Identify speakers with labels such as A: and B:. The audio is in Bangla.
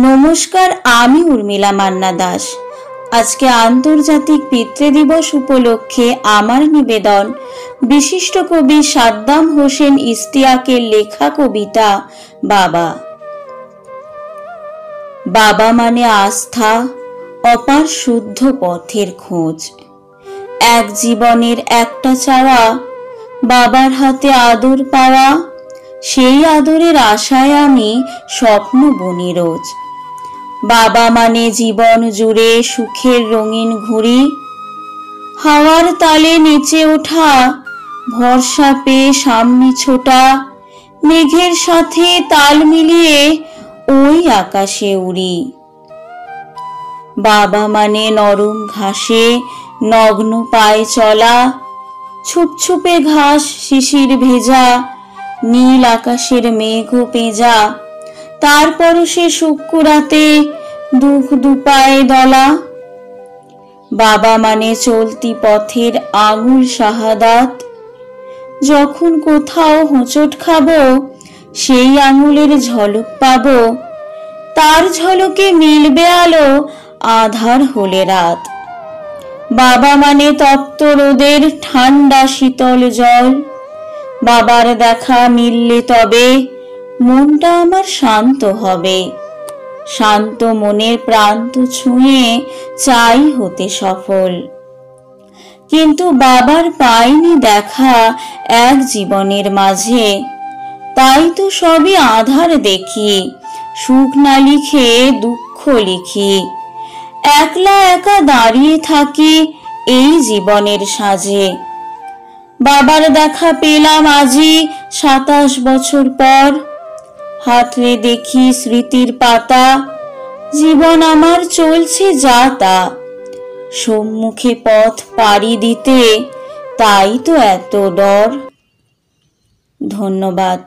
A: নমস্কার, আমি উর্মিলা মান্না দাস। আজকে আন্তর্জাতিক পিতৃ দিবস উপলক্ষে আমার নিবেদন বিশিষ্ট কবি সাদ্দাম হোসেন ইশতিয়াকের লেখা কবিতা বাবা। বাবা মানে আস্থা, অপার শুদ্ধ পথের খোঁজ। এক জীবনের একটা চাওয়া, বাবার হাতে আদর পাওয়া। সেই আদরের আশায় আমি স্বপ্ন বুনি রোজ। বাবা মানে জীবন জুড়ে সুখের রঙিন ঘুড়ি, হাওয়ার তালে নেচে ওঠা, ভরসা পেয়ে সামনে ছোটা, মেঘের সাথে তাল মিলিয়ে ওই আকাশে উড়ি। বাবা মানে নরম ঘাসে নগ্ন পায়ে চলা, ছুপছুপে ঘাস শিশির ভেজা, নীল আকাশের মেঘ পেঁজা, তারপরও সে শুক্কুরাতে দুঃখ দুপায়ে দলা। বাবা মানে চলতি পথের আঙুল শাহাদাত, যখন কোথাও হোঁচট খাবো সেই আঙুলের ঝলক পাবো, তার ঝলকে মিলবে আলো আধার হলে রাত। বাবা মানে তপ্ত রোদের ঠান্ডা শীতল জল, বাবার দেখা মিললে তবে মনটা আমার শান্ত হবে। শান্ত মনের প্রান্ত ছুঁয়ে চাই হতে সফল, কিন্তু বাবার পাইনি দেখা এক জীবনের মাঝে। তাই তো সবই আধার দেখি, সুখ না লিখে দুঃখ লিখি। একলা একা দাঁড়িয়ে থাকি এই জীবনের সাজে। বাবার দেখা পেলাম আজি 27 বছর পর, হাতড়ে দেখি স্মৃতির পাতা, জীবন আমার চলছে যা তা। সম্মুখে পথ পাড়ি দিতে তাই তো এত ডর। ধন্যবাদ।